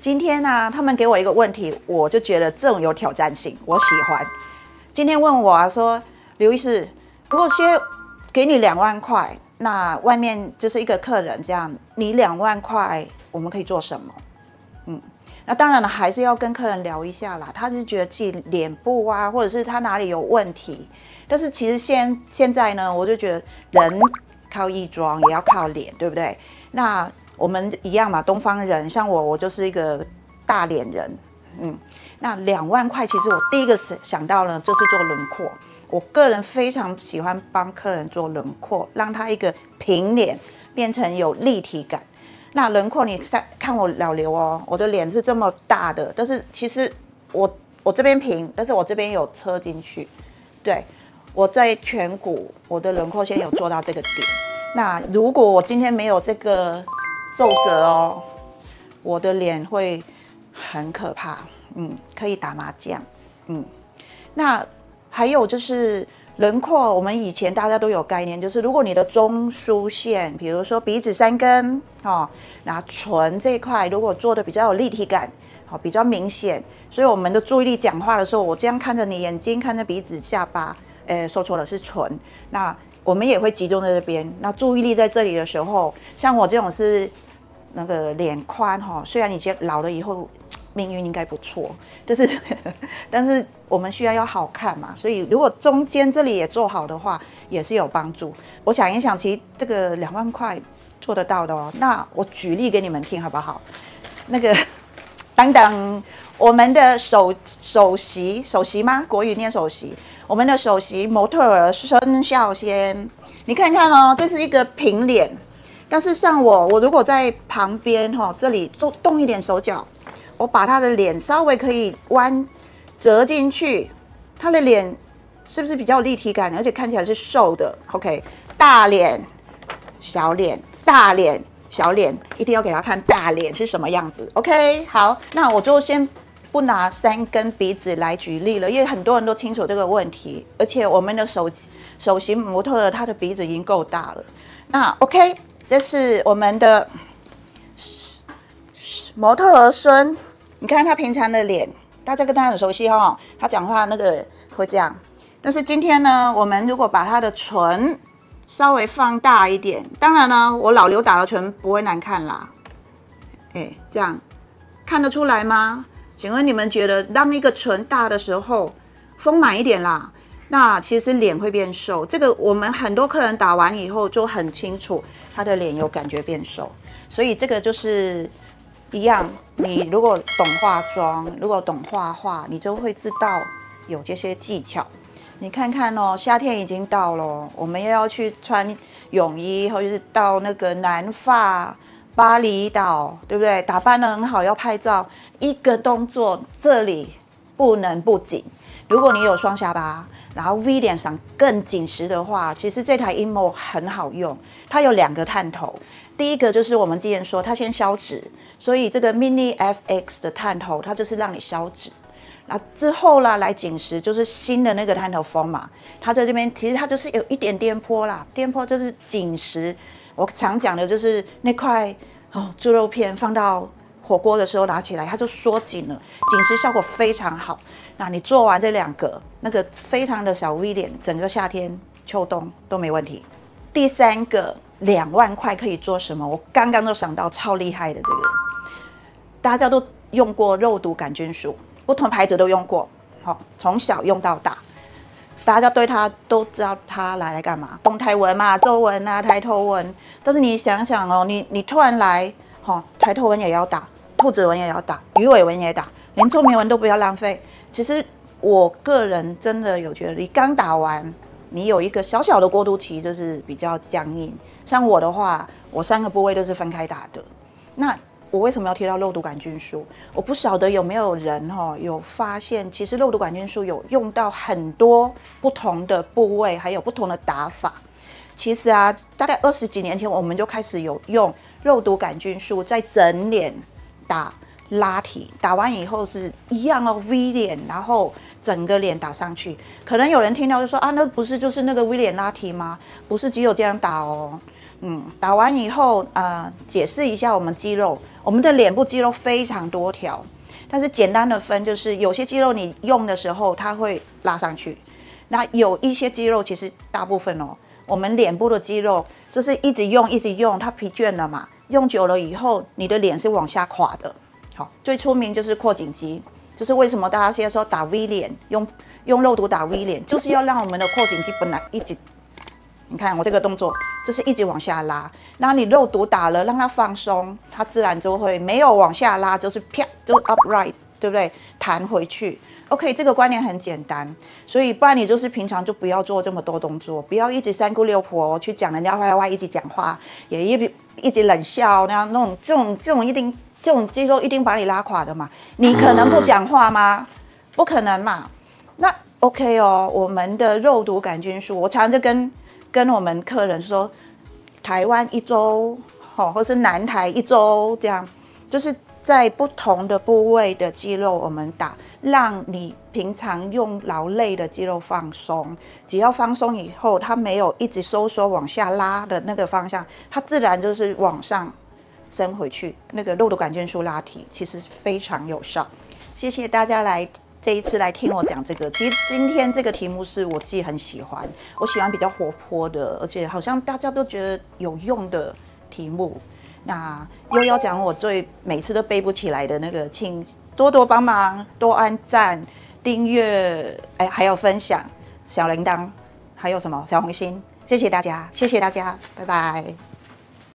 今天呢、他们给我一个问题，我就觉得这种有挑战性，我喜欢。今天问我啊，说刘医师，如果先给你2万块，那外面就是一个客人这样，你2万块我们可以做什么？那当然了，还是要跟客人聊一下啦。他是觉得自己脸部啊，或者是他哪里有问题。但是其实现在呢，我就觉得人靠衣装也要靠脸，对不对？那我们一样嘛，东方人，像我就是一个大脸人，那2万块，其实我第一个想到呢，就是做轮廓。我个人非常喜欢帮客人做轮廓，让他一个平脸变成有立体感。那轮廓你看我老刘哦，我的脸是这么大的，但是其实我这边平，但是我这边有车进去。对，我在颧骨，我的轮廓线有做到这个点。那如果我今天没有这个皱褶哦，我的脸会很可怕。可以打麻将。那还有就是轮廓，我们以前大家都有概念，就是如果你的中枢线，比如说鼻子3根哦，那唇这一块如果做的比较有立体感，好，比较明显，所以我们的注意力讲话的时候，我这样看着你眼睛，看着鼻子、下巴，说错了是唇，那我们也会集中在这边。那注意力在这里的时候，像我这种是那个脸宽哈，虽然你老了以后命运应该不错，但是我们需要好看嘛，所以如果中间这里也做好的话，也是有帮助。我想一想，其实这个2万块做得到的哦。那我举例给你们听好不好？那个我们的首席吗？国语念首席，我们的首席模特儿孙笑仙，你看看哦，这是一个平脸，但是像我如果在旁边这里动一点手脚。我把他的脸稍微可以折进去，他的脸是不是比较有立体感，而且看起来是瘦的 ？OK， 大脸、小脸，大脸、小脸，一定要给他看大脸是什么样子。OK， 好，那我就先不拿3根鼻子来举例了，因为很多人都清楚这个问题，而且我们的首席模特他的鼻子已经够大了。那 OK， 这是我们的模特儿孙，你看他平常的脸，大家跟他很熟悉哦。他讲话那个会这样，但是今天呢，我们如果把他的唇稍微放大一点，当然呢，我老刘打的唇不会难看啦。这样看得出来吗？请问你们觉得，当一个唇大的时候，丰满一点啦，那其实脸会变瘦。这个我们很多客人打完以后就很清楚，他的脸有感觉变瘦，所以这个就是。一样，你如果懂化妆，如果懂画画，你就会知道有这些技巧。你看看哦，夏天已经到了，我们又要去穿泳衣，或者是到那个南法、巴厘岛，对不对？打扮得很好，要拍照，一个动作这里不能不紧。如果你有双下巴，然后 V 脸上更紧实的话，其实这台 InMode 很好用，它有2个探头。第一个就是我们之前说，它先消脂，所以这个 Mini FX 的探头，它就是让你消脂。那之后啦，来紧实就是新的那个探头风嘛，它在这边其实它就是有一点颠簸啦，颠簸就是紧实。我常讲的就是那块猪肉片放到火锅的时候拿起来，它就缩紧了，紧实效果非常好。那你做完这2个，那个非常的小 V 脸，整个夏天、秋冬都没问题。第3个，2万块可以做什么？我刚刚都想到超厉害的这个，大家都用过肉毒杆菌素，不同牌子都用过，从小用到大，大家对它都知道它来干嘛？动态纹嘛，皱纹啊，抬头纹。但是你想想哦，你突然来，抬头纹也要打，兔子纹也要打，鱼尾纹也打，连皱眉纹都不要浪费。其实我个人真的有觉得，你刚打完。你有一个小小的过渡期，就是比较僵硬。像我的话，我3个部位都是分开打的。那我为什么要提到肉毒杆菌素？我不晓得有没有人有发现，其实肉毒杆菌素有用到很多不同的部位，还有不同的打法。其实啊，大概20几年前，我们就开始有用肉毒杆菌素在整脸打拉提，打完以后是一样哦 V 脸，然后整个脸打上去。可能有人听到就说啊，那不是就是那个 V 脸拉提吗？不是只有这样打哦。打完以后解释一下我们肌肉，我们的脸部肌肉非常多条，但是简单的分就是有些肌肉你用的时候它会拉上去，那有一些肌肉其实大部分哦，我们脸部的肌肉就是一直用，它疲倦了嘛，用久了以后你的脸是往下垮的。好，最出名就是阔颈肌，就是为什么大家现在说打 V 脸，用肉毒打 V 脸，就是要让我们的阔颈肌本来一直，你看我这个动作就是一直往下拉，那你肉毒打了让它放松，它自然就会没有往下拉，就是啪就 upright， 对不对？弹回去。OK， 这个观念很简单，所以不然你就是平常就不要做这么多动作，不要一直三姑六婆去讲人家坏话，一直讲话，也一直冷笑，那种这种肌肉一定把你拉垮的嘛。你可能不讲话吗？不可能嘛。那 OK 哦，我们的肉毒杆菌素，我常常就跟我们客人说，台湾1周，或是南台1周，这样就是在不同的部位的肌肉我们打，让你平常用劳累的肌肉放松。只要放松以后，它没有一直收缩往下拉的那个方向，它自然就是往上升回去。那个肉毒杆菌素拉提其实非常有效。谢谢大家这一次来听我讲这个。其实今天这个题目是我自己很喜欢，我喜欢比较活泼的，而且好像大家都觉得有用的题目。那又要讲我每次都背不起来的那个，请多多帮忙，多按赞、订阅，还有分享小铃铛，还有什么小红心，谢谢大家，谢谢大家，拜拜。